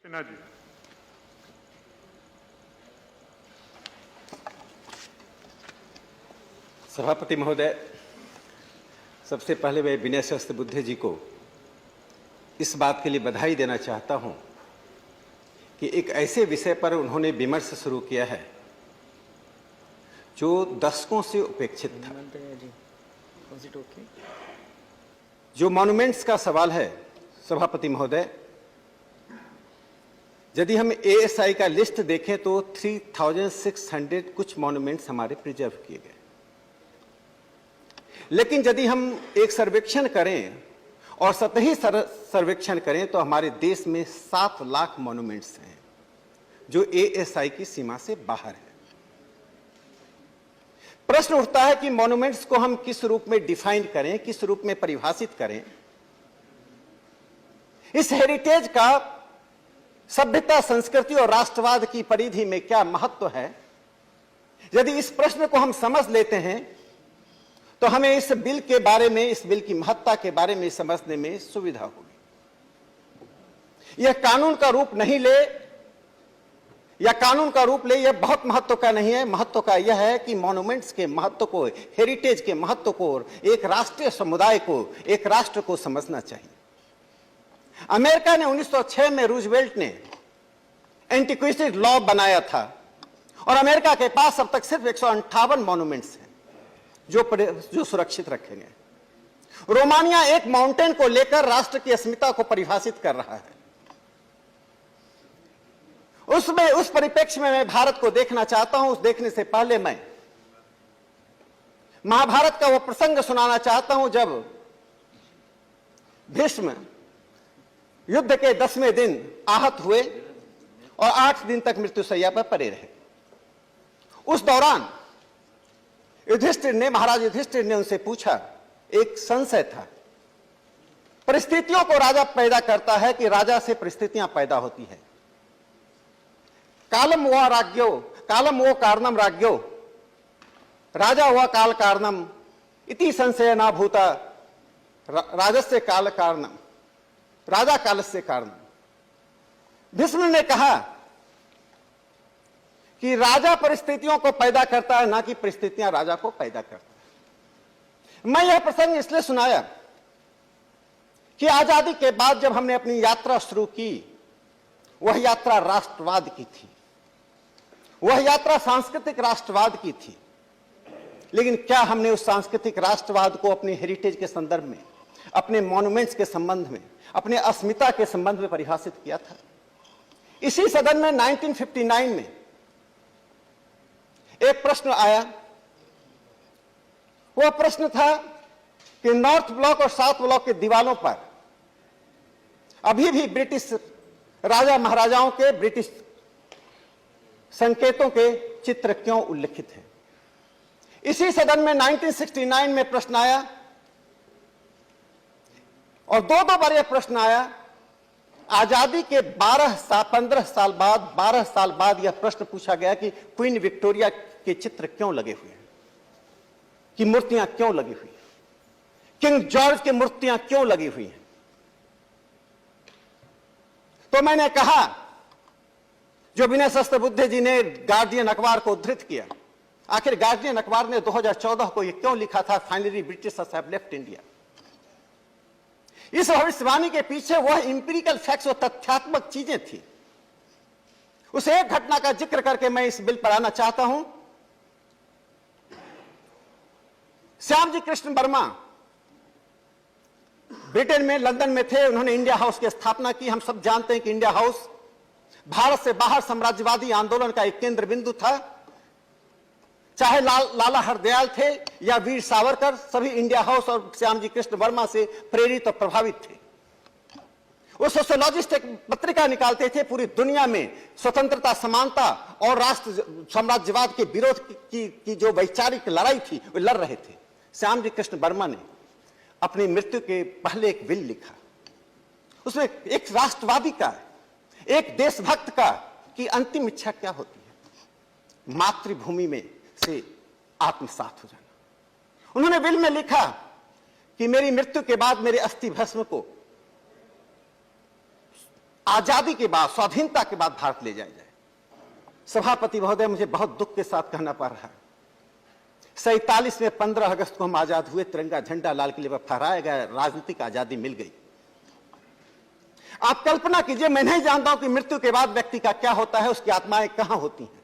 सिन्हा जी। सभापति महोदय, सबसे पहले मैं विनय सहस्त्रबुद्धे जी को इस बात के लिए बधाई देना चाहता हूं कि एक ऐसे विषय पर उन्होंने विमर्श शुरू किया है जो दशकों से उपेक्षित था। जो मॉन्यूमेंट्स का सवाल है सभापति महोदय, यदि हम एएसआई का लिस्ट देखें तो 3600 कुछ मॉन्यूमेंट्स हमारे प्रिजर्व किए गए। लेकिन यदि हम एक सर्वेक्षण करें और सतही सर्वेक्षण करें तो हमारे देश में 7 लाख मॉन्यूमेंट्स हैं जो एएसआई की सीमा से बाहर है। प्रश्न उठता है कि मॉन्यूमेंट्स को हम किस रूप में डिफाइन करें, किस रूप में परिभाषित करें। इस हेरिटेज का सभ्यता, संस्कृति और राष्ट्रवाद की परिधि में क्या महत्व है, यदि इस प्रश्न को हम समझ लेते हैं तो हमें इस बिल के बारे में, इस बिल की महत्ता के बारे में समझने में सुविधा होगी। यह कानून का रूप नहीं ले या कानून का रूप ले, यह बहुत महत्व का नहीं है। महत्व का यह है कि मॉन्यूमेंट्स के महत्व को, हेरिटेज के महत्व को और एक राष्ट्रीय समुदाय को, एक राष्ट्र को समझना चाहिए। अमेरिका ने 1906 में रूजवेल्ट ने एंटीक्विटी लॉ बनाया था और अमेरिका के पास अब तक सिर्फ 158 मॉन्यूमेंट्स हैं जो सुरक्षित रखे गए। रोमानिया एक माउंटेन को लेकर राष्ट्र की अस्मिता को परिभाषित कर रहा है। उस परिप्रेक्ष्य में मैं भारत को देखना चाहता हूं। उस देखने से पहले मैं महाभारत का वो प्रसंग सुनाना चाहता हूं जब भीष्म युद्ध के 10वें दिन आहत हुए और 8 दिन तक मृत्युशैया पर पड़े रहे। उस दौरान महाराज युधिष्ठिर ने उनसे पूछा, एक संशय था। परिस्थितियों को राजा पैदा करता है कि राजा से परिस्थितियां पैदा होती है। कालम वो कारणम राज्ञो राजा हुआ काल कारणम इति संशय ना भूता राजस्य काल कारणम राजा कालस्य कारणम। भीष्म ने कहा कि राजा परिस्थितियों को पैदा करता है, ना कि परिस्थितियां राजा को पैदा करता है। मैं यह प्रसंग इसलिए सुनाया कि आजादी के बाद जब हमने अपनी यात्रा शुरू की, वह यात्रा राष्ट्रवाद की थी, वह यात्रा सांस्कृतिक राष्ट्रवाद की थी। लेकिन क्या हमने उस सांस्कृतिक राष्ट्रवाद को अपने हेरिटेज के संदर्भ में, अपने मॉन्यूमेंट्स के संबंध में, अपने अस्मिता के संबंध में परिभाषित किया था? इसी सदन में 1959 में एक प्रश्न आया। वह प्रश्न था कि नॉर्थ ब्लॉक और साउथ ब्लॉक के दीवालों पर अभी भी ब्रिटिश राजा महाराजाओं के, ब्रिटिश संकेतों के चित्र क्यों उल्लिखित हैं? इसी सदन में 1969 में प्रश्न आया और दो बार यह प्रश्न आया। आजादी के 15 साल बाद यह प्रश्न पूछा गया कि क्वीन विक्टोरिया के चित्र क्यों लगे हुए हैं, कि मूर्तियां क्यों लगी हुई हैं, किंग जॉर्ज की मूर्तियां क्यों लगी हुई हैं। तो मैंने कहा, जो विनय सहस्त्रबुद्धे जी ने गार्डियन अखबार को उद्धृत किया, आखिर गार्डियन अखबार ने 2014 को यह क्यों लिखा था, finally Britishers have left India. इस भविष्यवाणी के पीछे वह इंपीरिकल फैक्ट्स और तथ्यात्मक चीजें थी। उस एक घटना का जिक्र करके मैं इस बिल पर आना चाहता हूं। श्यामजी कृष्ण वर्मा ब्रिटेन में, लंदन में थे। उन्होंने इंडिया हाउस की स्थापना की। हम सब जानते हैं कि इंडिया हाउस भारत से बाहर साम्राज्यवादी आंदोलन का एक केंद्र बिंदु था। चाहे लाला हरदयाल थे या वीर सावरकर, सभी इंडिया हाउस और श्यामजी कृष्ण वर्मा से प्रेरित और प्रभावित थे। वो सोशियोलॉजिस्ट एक पत्रिका निकालते थे, पूरी दुनिया में स्वतंत्रता, समानता और राष्ट्र साम्राज्यवाद के विरोध की जो वैचारिक लड़ाई थी, वो लड़ रहे थे। श्यामजी कृष्ण वर्मा ने अपनी मृत्यु के पहले एक विल लिखा। उसमें एक राष्ट्रवादी का, एक देशभक्त का की अंतिम इच्छा क्या होती है? मातृभूमि में से आत्मसात हो जाना। उन्होंने बिल में लिखा कि मेरी मृत्यु के बाद मेरे अस्थि भस्म को आजादी के बाद, स्वाधीनता के बाद भारत ले जाया जाए। सभापति महोदय, मुझे बहुत दुख के साथ कहना पड़ रहा है, 47 में 15 अगस्त को हम आजाद हुए, तिरंगा झंडा लाल किले पर फहराया गया, राजनीतिक आजादी मिल गई। आप कल्पना कीजिए, मैं नहीं जानता हूं कि मृत्यु के बाद व्यक्ति का क्या होता है, उसकी आत्माएं कहां होती हैं,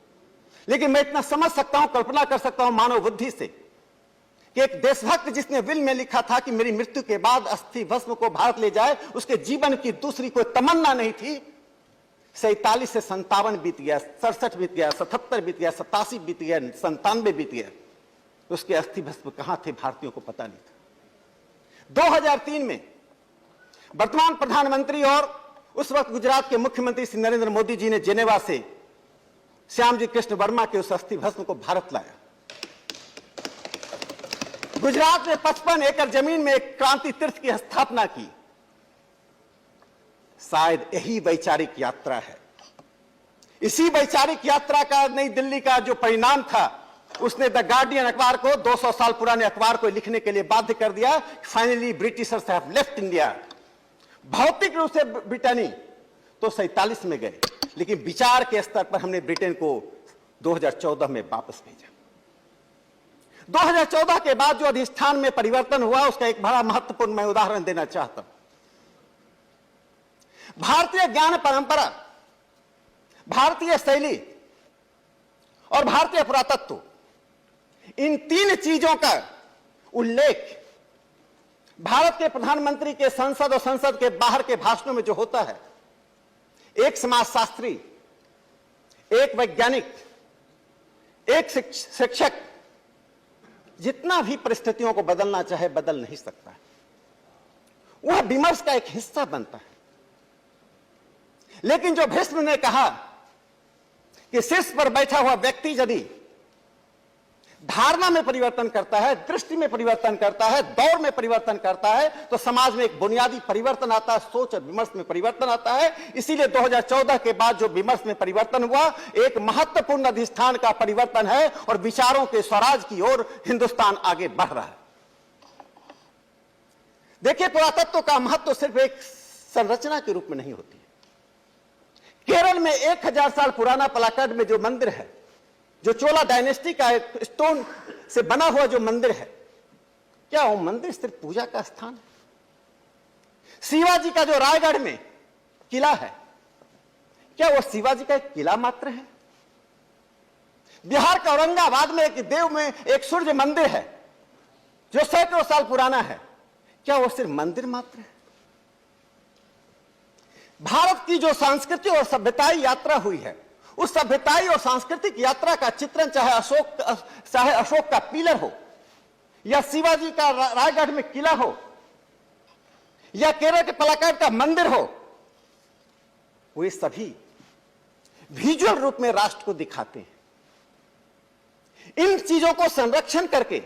लेकिन मैं इतना समझ सकता हूं, कल्पना कर सकता हूं मानव बुद्धि से कि एक देशभक्त जिसने विल में लिखा था कि मेरी मृत्यु के बाद अस्थि भस्म को भारत ले जाए, उसके जीवन की दूसरी कोई तमन्ना नहीं थी। 47 से 57 बीत गया, 67 बीत गया, 77 बीत गया, 87 बीत गया, 97 बीत गया, उसके अस्थि भस्म कहां थे भारतीयों को पता नहीं था। 2003 में वर्तमान प्रधानमंत्री और उस वक्त गुजरात के मुख्यमंत्री श्री नरेंद्र मोदी जी ने जेनेवा से श्यामजी कृष्ण वर्मा के उस अस्थि भस्म को भारत लाया। गुजरात में 55 एकड़ जमीन में एक क्रांति तीर्थ की स्थापना की। शायद यही वैचारिक यात्रा है। इसी वैचारिक यात्रा का नई दिल्ली का जो परिणाम था, उसने द गार्डियन अखबार को, 200 साल पुराने अखबार को लिखने के लिए बाध्य कर दिया। Finally Britishers have left India. भौतिक रूप से ब्रिटेनी तो 47 में गए, लेकिन विचार के स्तर पर हमने ब्रिटेन को 2014 में वापस भेजा। 2014 के बाद जो अधिष्ठान में परिवर्तन हुआ, उसका एक बड़ा महत्वपूर्ण मैं उदाहरण देना चाहता हूं। भारतीय ज्ञान परंपरा, भारतीय शैली और भारतीय पुरातत्व, इन तीन चीजों का उल्लेख भारत के प्रधानमंत्री के संसद और संसद के बाहर के भाषणों में जो होता है, एक समाजशास्त्री, एक वैज्ञानिक, एक शिक्षक जितना भी परिस्थितियों को बदलना चाहे बदल नहीं सकता है। वह विमर्श का एक हिस्सा बनता है। लेकिन जो भीष्म ने कहा कि शीर्ष पर बैठा हुआ व्यक्ति यदि धारणा में परिवर्तन करता है, दृष्टि में परिवर्तन करता है, दौर में परिवर्तन करता है, तो समाज में एक बुनियादी परिवर्तन आता है, सोच और विमर्श में परिवर्तन आता है। इसीलिए 2014 के बाद जो विमर्श में परिवर्तन हुआ, एक महत्वपूर्ण अधिष्ठान का परिवर्तन है और विचारों के स्वराज की ओर हिंदुस्तान आगे बढ़ रहा है। देखिए, पुरातत्व का महत्व सिर्फ एक संरचना के रूप में नहीं होती है। केरल में 1000 साल पुराना पलाक्कड़ में जो मंदिर है, जो चोला डायनेस्टी का एक स्टोन से बना हुआ जो मंदिर है, क्या वो मंदिर सिर्फ पूजा का स्थान है? शिवाजी का जो रायगढ़ में किला है, क्या वो शिवाजी का एक किला मात्र है? बिहार के औरंगाबाद में एक देव में एक सूर्य मंदिर है जो सैकड़ों साल पुराना है, क्या वो सिर्फ मंदिर मात्र है? भारत की जो सांस्कृतिक और सभ्यताई यात्रा हुई है, उस सभ्यताई और सांस्कृतिक यात्रा का चित्रण चाहे अशोक का पिलर हो, या शिवाजी का रायगढ़ में किला हो, या केरल के पलाक्कड़ का मंदिर हो, वे सभी विजुअल रूप में राष्ट्र को दिखाते हैं। इन चीजों को संरक्षण करके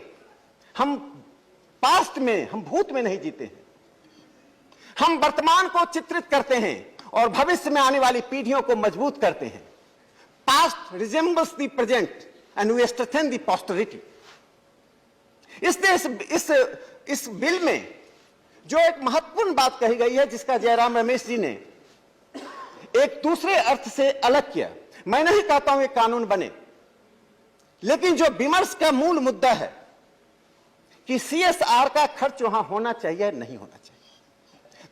हम पास्ट में, हम भूत में नहीं जीते हैं। हम वर्तमान को चित्रित करते हैं और भविष्य में आने वाली पीढ़ियों को मजबूत करते हैं। Past resembles the present and we strengthen the posterity. इसलिए इस बिल में जो एक महत्वपूर्ण बात कही गई है, जिसका जयराम रमेश जी ने एक दूसरे अर्थ से अलग किया, मैं नहीं कहता हूं ये कानून बने, लेकिन जो विमर्श का मूल मुद्दा है कि सीएसआर का खर्च वहां होना चाहिए नहीं होना चाहिए,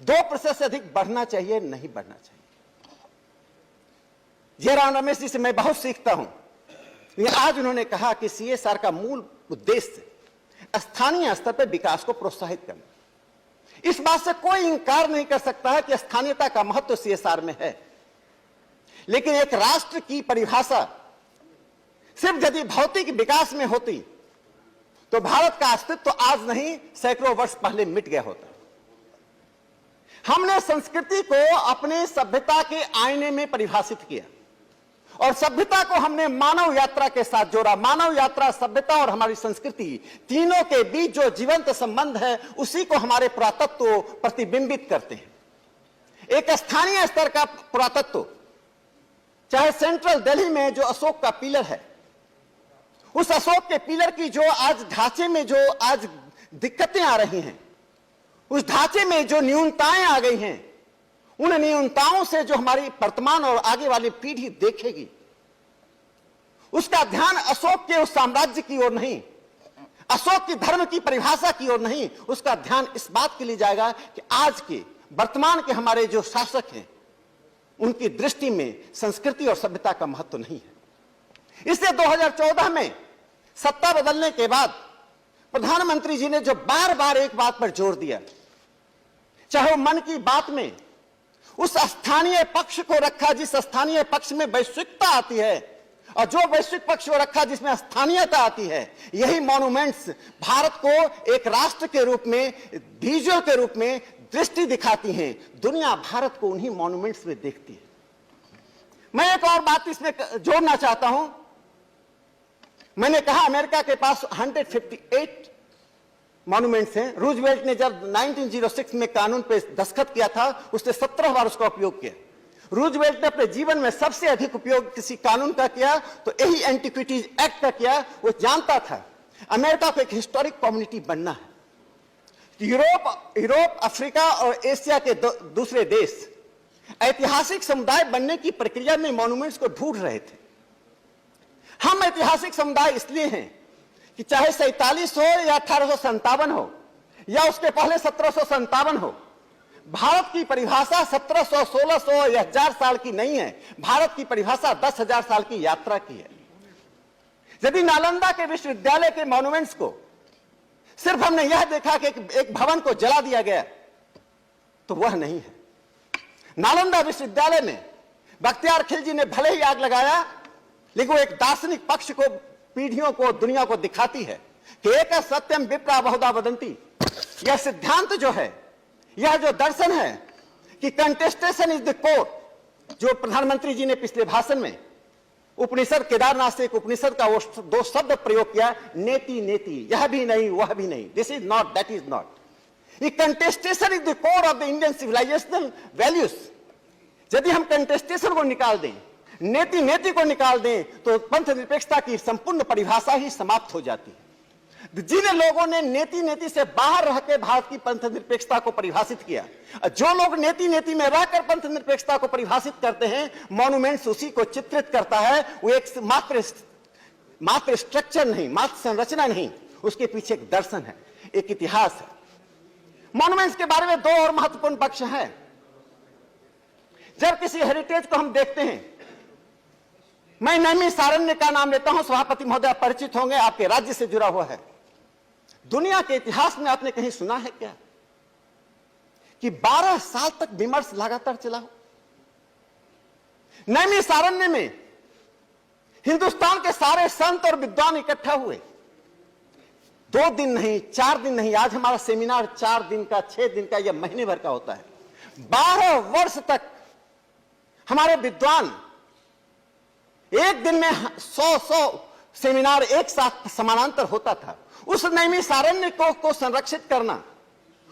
2% से अधिक बढ़ना चाहिए नहीं बढ़ना चाहिए। जयराम रमेश जी से मैं बहुत सीखता हूं। आज उन्होंने कहा कि सीएसआर का मूल उद्देश्य स्थानीय स्तर पर विकास को प्रोत्साहित करना। इस बात से कोई इंकार नहीं कर सकता है कि स्थानीयता का महत्व सीएसआर में है, लेकिन एक राष्ट्र की परिभाषा सिर्फ यदि भौतिक विकास में होती तो भारत का अस्तित्व तो आज नहीं, सैकड़ों वर्ष पहले मिट गया होता। हमने संस्कृति को अपने सभ्यता के आईने में परिभाषित किया और सभ्यता को हमने मानव यात्रा के साथ जोड़ा। मानव यात्रा, सभ्यता और हमारी संस्कृति, तीनों के बीच जो जीवंत संबंध है, उसी को हमारे पुरातत्व प्रतिबिंबित करते हैं। एक स्थानीय स्तर का पुरातत्व, चाहे सेंट्रल दिल्ली में जो अशोक का पिलर है, उस अशोक के पिलर की जो आज ढांचे में जो आज दिक्कतें आ रही हैं, उस ढांचे में जो न्यूनताएं आ गई हैं, उन न्यूनताओं से जो हमारी वर्तमान और आगे वाली पीढ़ी देखेगी, उसका ध्यान अशोक के उस साम्राज्य की ओर नहीं, अशोक की धर्म की परिभाषा की ओर नहीं, उसका ध्यान इस बात के लिए जाएगा कि आज के वर्तमान के हमारे जो शासक हैं उनकी दृष्टि में संस्कृति और सभ्यता का महत्व नहीं है। इसलिए 2014 में सत्ता बदलने के बाद प्रधानमंत्री जी ने जो बार बार एक बात पर जोर दिया, चाहे वो मन की बात में उस स्थानीय पक्ष को रखा जिस स्थानीय पक्ष में वैश्विकता आती है, और जो वैश्विक पक्ष को रखा जिसमें स्थानीयता आती है, यही मॉन्यूमेंट्स भारत को एक राष्ट्र के रूप में, विजुअल के रूप में दृष्टि दिखाती हैं। दुनिया भारत को उन्हीं मॉन्यूमेंट्स में देखती है। मैं एक और बात इसमें जोड़ना चाहता हूं। मैंने कहा अमेरिका के पास 158 मॉन्यूमेंट्स हैं। रूजवेल्ट ने जब 1906 में कानून पे दस्तखत किया था, उसने 17 बार उसका उपयोग किया। रूजवेल्ट ने अपने जीवन में सबसे अधिक उपयोग किसी कानून का किया तो यही एंटिक्विटीज एक्ट का किया। वो जानता था अमेरिका को एक हिस्टोरिक कम्युनिटी बनना है। यूरोप, अफ्रीका और एशिया के दूसरे देश ऐतिहासिक समुदाय बनने की प्रक्रिया में मॉन्यूमेंट्स को ढूंढ रहे थे। हम ऐतिहासिक समुदाय इसलिए हैं कि चाहे 47 हो या 1857 हो या उसके पहले 1757 हो, भारत की परिभाषा 1700, 1600 या 1000 साल की नहीं है। भारत की परिभाषा 10,000 साल की यात्रा की है। यदि नालंदा के विश्वविद्यालय के मॉन्यूमेंट्स को सिर्फ हमने यह देखा कि एक भवन को जला दिया गया, तो वह नहीं है। नालंदा विश्वविद्यालय में बख्तियार खिलजी ने भले ही आग लगाया, लेकिन वो एक दार्शनिक पक्ष को, पीढ़ियों को, दुनिया को दिखाती है कि एक सत्यम विप्रा बहुधा वदंती। यह सिद्धांत जो है, यह जो दर्शन है कि कंटेस्टेशन इज द कोर, जो प्रधानमंत्री जी ने पिछले भाषण में उपनिषद, केदारनाथ से एक उपनिषद का वो 2 शब्द प्रयोग किया, नेति नेति, यह भी नहीं वह भी नहीं, this is not, that is not. ये contestation is the core of the Indian civilizational values. यदि हम कंटेस्टेशन को निकाल दें, नेति नेति को निकाल दें, तो पंथ निरपेक्षता की संपूर्ण परिभाषा ही समाप्त हो जाती है। जिन लोगों ने नेति नेति से बाहर रहकर भारत की पंथ निरपेक्षता को परिभाषित किया, जो लोग नेति नेति में रहकर पंथ निरपेक्षता को परिभाषित करते हैं, मॉन्यूमेंट्स उसी को चित्रित करता है। वो एक मात्र स्ट्रक्चर नहीं, मात्र संरचना नहीं, उसके पीछे एक दर्शन है, एक इतिहास है। मॉन्यूमेंट्स के बारे में 2 और महत्वपूर्ण पक्ष हैं। जब किसी हेरिटेज को हम देखते हैं, मैं नैमिषारण्य का नाम लेता हूं, सभापति महोदय परिचित होंगे, आपके राज्य से जुड़ा हुआ है। दुनिया के इतिहास में आपने कहीं सुना है क्या कि 12 साल तक विमर्श लगातार चला हो? नैमिषारण्य में हिंदुस्तान के सारे संत और विद्वान इकट्ठा हुए। 2 दिन नहीं, 4 दिन नहीं, आज हमारा सेमिनार 4 दिन का, 6 दिन का या महीने भर का होता है। 12 वर्ष तक हमारे विद्वान एक दिन में 100 सेमिनार एक साथ समानांतर होता था। उस नैमिषारण्य को संरक्षित करना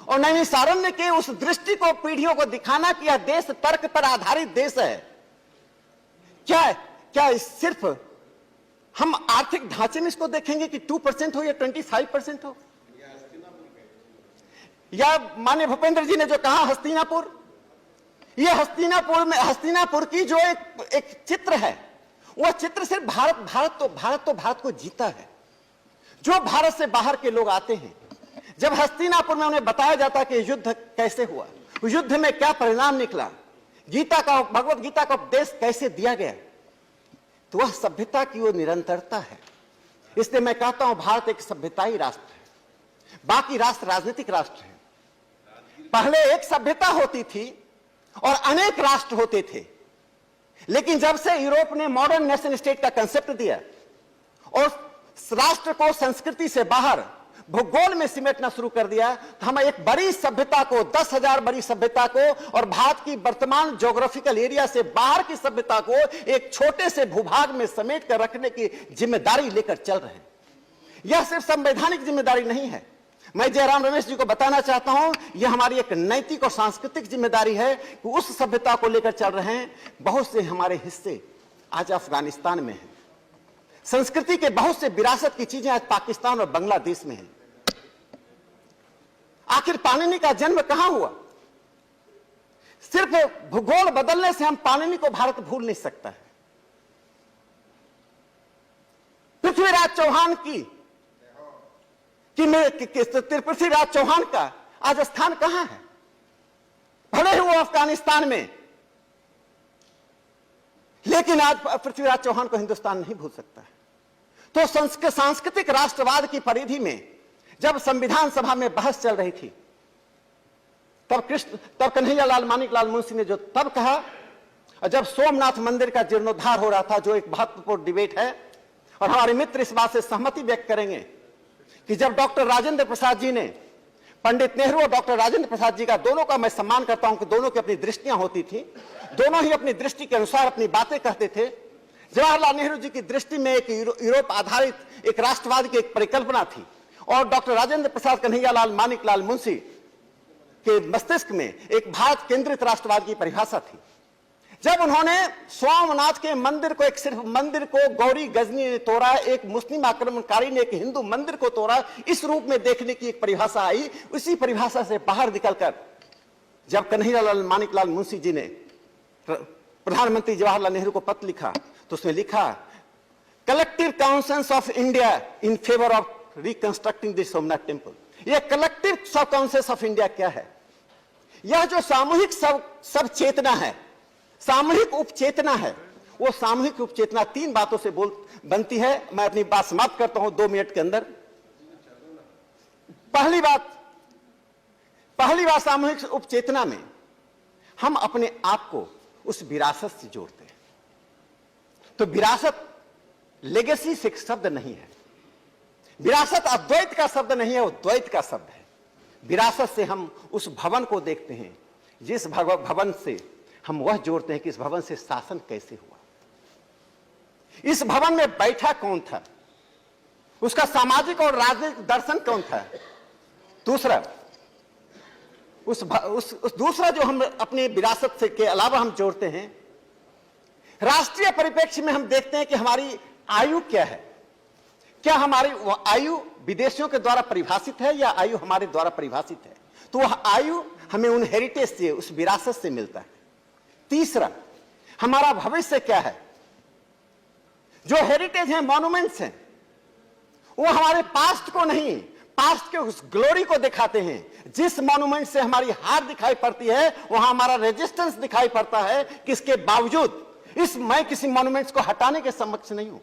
और नैमिषारण्य के उस दृष्टि को पीढ़ियों को दिखाना कि यह देश तर्क पर आधारित देश है। क्या सिर्फ हम आर्थिक ढांचे में इसको देखेंगे कि 2% हो या 25% हो, या माननीय भूपेंद्र जी ने जो कहा हस्तिनापुर, यह हस्तिनापुर की जो एक चित्र है, वह चित्र सिर्फ भारत को जीता है। जो भारत से बाहर के लोग आते हैं, जब हस्तिनापुर में उन्हें बताया जाता कि युद्ध कैसे हुआ, युद्ध में क्या परिणाम निकला, भगवत गीता का उपदेश कैसे दिया गया, तो वह सभ्यता की वो निरंतरता है। इसलिए मैं कहता हूं भारत एक सभ्यताई राष्ट्र है, बाकी राष्ट्र राजनीतिक राष्ट्र है। पहले एक सभ्यता होती थी और अनेक राष्ट्र होते थे, लेकिन जब से यूरोप ने मॉडर्न नेशन स्टेट का कंसेप्ट दिया और राष्ट्र को संस्कृति से बाहर भूगोल में सिमटना शुरू कर दिया, तो हम एक बड़ी सभ्यता को, 10,000 बड़ी सभ्यता को और भारत की वर्तमान ज्योग्राफिकल एरिया से बाहर की सभ्यता को एक छोटे से भूभाग में समेट कर रखने की जिम्मेदारी लेकर चल रहे हैं। यह सिर्फ संवैधानिक जिम्मेदारी नहीं है, मैं जयराम रमेश जी को बताना चाहता हूं, यह हमारी एक नैतिक और सांस्कृतिक जिम्मेदारी है कि उस सभ्यता को लेकर चल रहे हैं। बहुत से हमारे हिस्से आज अफगानिस्तान में हैं, संस्कृति के बहुत से विरासत की चीजें आज पाकिस्तान और बांग्लादेश में हैं। आखिर पाणिनि का जन्म कहां हुआ? सिर्फ भूगोल बदलने से हम पाणिनि को भारत भूल नहीं सकता है। पृथ्वीराज चौहान पृथ्वीराज चौहान का आज स्थान कहां है? भले ही वो अफगानिस्तान में, लेकिन आज पृथ्वीराज चौहान को हिंदुस्तान नहीं भूल सकता है। तो सांस्कृतिक राष्ट्रवाद की परिधि में जब संविधान सभा में बहस चल रही थी, तब कन्हैयालाल मानिकलाल मुंशी ने जो तब कहा, और जब सोमनाथ मंदिर का जीर्णोद्धार हो रहा था, जो एक महत्वपूर्ण डिबेट है, और हमारे मित्र इस बात से सहमति व्यक्त करेंगे कि जब डॉक्टर राजेंद्र प्रसाद जी ने, पंडित नेहरू और डॉक्टर राजेंद्र प्रसाद जी का, दोनों का मैं सम्मान करता हूं कि दोनों की अपनी दृष्टियां होती थी, दोनों ही अपनी दृष्टि के अनुसार अपनी बातें कहते थे। जवाहरलाल नेहरू जी की दृष्टि में एक यूरोप आधारित एक राष्ट्रवाद की एक परिकल्पना थी, और डॉक्टर राजेंद्र प्रसाद कन्हैयालाल मानिकलाल मुंशी के मस्तिष्क में एक भारत केंद्रित राष्ट्रवाद की परिभाषा थी। जब उन्होंने सोमनाथ के मंदिर को, एक सिर्फ मंदिर को गौरी गजनी ने तोड़ा, एक मुस्लिम आक्रमणकारी ने एक हिंदू मंदिर को तोड़ा, इस रूप में देखने की एक परिभाषा आई, उसी परिभाषा से बाहर निकलकर जब कन्हैयालाल मानिकलाल मुंशी जी ने प्रधानमंत्री जवाहरलाल नेहरू को पत्र लिखा, तो उसमें लिखा, collective conscience of India in favour of reconstructing the Somnath temple. यह कलेक्टिव कॉन्सेंस ऑफ इंडिया क्या है? यह जो सामूहिक सब चेतना है, सामूहिक उपचेतना है, वो सामूहिक उपचेतना तीन बातों से बनती है। मैं अपनी बात समाप्त करता हूं 2 मिनट के अंदर। पहली बात सामूहिक उपचेतना में हम अपने आप को उस विरासत से जोड़ते हैं। तो विरासत लेगेसी से शब्द नहीं है, विरासत अद्वैत का शब्द नहीं है, वो द्वैत का शब्द है। विरासत से हम उस भवन को देखते हैं, जिस भवन से हम वह जोड़ते हैं कि इस भवन से शासन कैसे हुआ, इस भवन में बैठा कौन था, उसका सामाजिक और राजनीतिक दर्शन कौन था। दूसरा दूसरा जो हम अपनी विरासत से के अलावा हम जोड़ते हैं, राष्ट्रीय परिप्रेक्ष्य में हम देखते हैं कि हमारी आयु क्या है। क्या हमारी आयु विदेशियों के द्वारा परिभाषित है या आयु हमारे द्वारा परिभाषित है? तो वह आयु हमें उन हेरिटेज से, उस विरासत से मिलता है। तीसरा, हमारा भविष्य क्या है? जो हेरिटेज है, मॉन्यूमेंट्स हैं, वो हमारे पास्ट को नहीं, पास्ट के उस ग्लोरी को दिखाते हैं। जिस मॉन्यूमेंट से हमारी हार दिखाई पड़ती है, वहां हमारा रेजिस्टेंस दिखाई पड़ता है, किसके बावजूद मैं किसी मॉन्यूमेंट्स को हटाने के समक्ष नहीं हूं।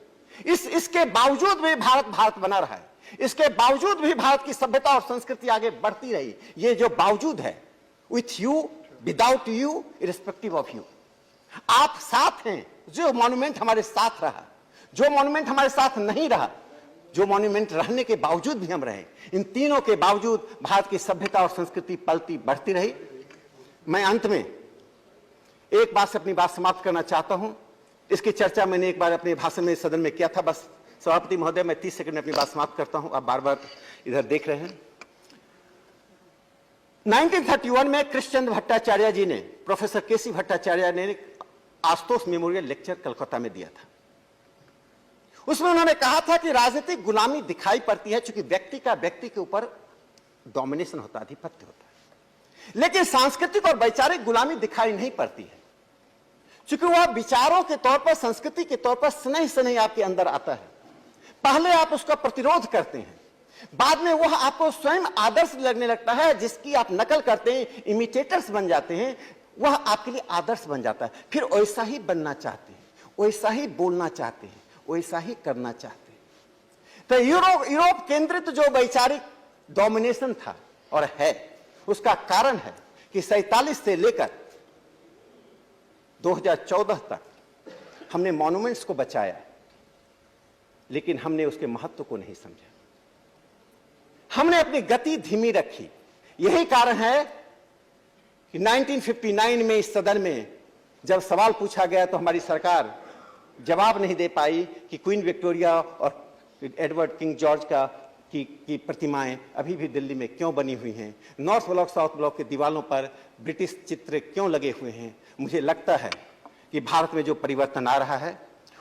इसके बावजूद भी भारत बना रहा है, इसके बावजूद भी भारत की सभ्यता और संस्कृति आगे बढ़ती रही। ये जो बावजूद है, with you, without you, irrespective of you, आप साथ हैं। जो मॉन्यूमेंट हमारे साथ रहा, जो मॉन्यूमेंट हमारे साथ नहीं रहा, जो मॉन्यूमेंट रहने के बावजूद भी हम रहे, इन तीनों के बावजूद भारत की सभ्यता और संस्कृति पलती बढ़ती रही। मैं अंत में एक बात से अपनी बात समाप्त करना चाहता हूं। इसकी चर्चा मैंने एक बार अपने भाषण में सदन में किया था। बस सभापति महोदय, मैं 30 सेकंड में अपनी बात समाप्त करता हूं, आप बार बार इधर देख रहे हैं। 1931 में कृष्णचंद्र भट्टाचार्य जी ने, प्रोफेसर केसी भट्टाचार्य ने आशुतोष मेमोरियल लेक्चर कलकत्ता में दिया था। उसमें उन्होंने कहा था कि राजनीतिक गुलामी दिखाई पड़ती है, क्योंकि व्यक्ति के ऊपर डोमिनेशन होता है, आधिपत्य होता है, लेकिन सांस्कृतिक और वैचारिक गुलामी दिखाई नहीं पड़ती है, क्योंकि वह विचारों के तौर पर, संस्कृति के तौर पर स्नेह आपके अंदर आता है। पहले आप उसका प्रतिरोध करते हैं, बाद में वह आपको स्वयं आदर्श लगने लगता है, जिसकी आप नकल करते हैं, इमिटेटर्स बन जाते हैं, वह आपके लिए आदर्श बन जाता है। फिर वैसा ही बनना चाहते हैं, वैसा ही बोलना चाहते हैं, वैसा ही करना चाहते हैं। तो यूरोप केंद्रित जो वैचारिक डोमिनेशन था और है, उसका कारण है कि 47 से लेकर 2014 तक हमने मॉन्यूमेंट्स को बचाया, लेकिन हमने उसके महत्व को नहीं समझा। हमने अपनी गति धीमी रखी। यही कारण है कि 1959 में इस सदन में जब सवाल पूछा गया, तो हमारी सरकार जवाब नहीं दे पाई कि क्वीन विक्टोरिया और एडवर्ड किंग जॉर्ज की प्रतिमाएं अभी भी दिल्ली में क्यों बनी हुई हैं, नॉर्थ ब्लॉक साउथ ब्लॉक के दीवारों पर ब्रिटिश चित्र क्यों लगे हुए हैं। मुझे लगता है कि भारत में जो परिवर्तन आ रहा है,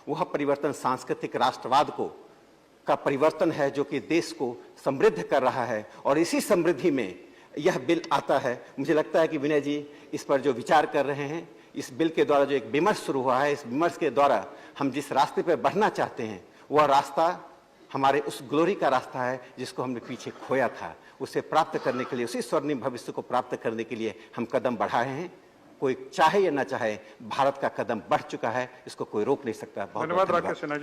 वह परिवर्तन सांस्कृतिक राष्ट्रवाद का परिवर्तन है, जो कि देश को समृद्ध कर रहा है। और इसी समृद्धि में यह बिल आता है, मुझे लगता है कि विनय जी इस पर जो विचार कर रहे हैं, इस बिल के द्वारा जो एक विमर्श शुरू हुआ है, इस विमर्श के द्वारा हम जिस रास्ते पर बढ़ना चाहते हैं वह रास्ता हमारे उस ग्लोरी का रास्ता है जिसको हमने पीछे खोया था। उसे प्राप्त करने के लिए, उसी स्वर्णिम भविष्य को प्राप्त करने के लिए हम कदम बढ़ाए हैं। कोई चाहे या ना चाहे, भारत का कदम बढ़ चुका है, इसको कोई रोक नहीं सकता। बहुत धन्यवाद बहुत राकेश सिन्हा जी।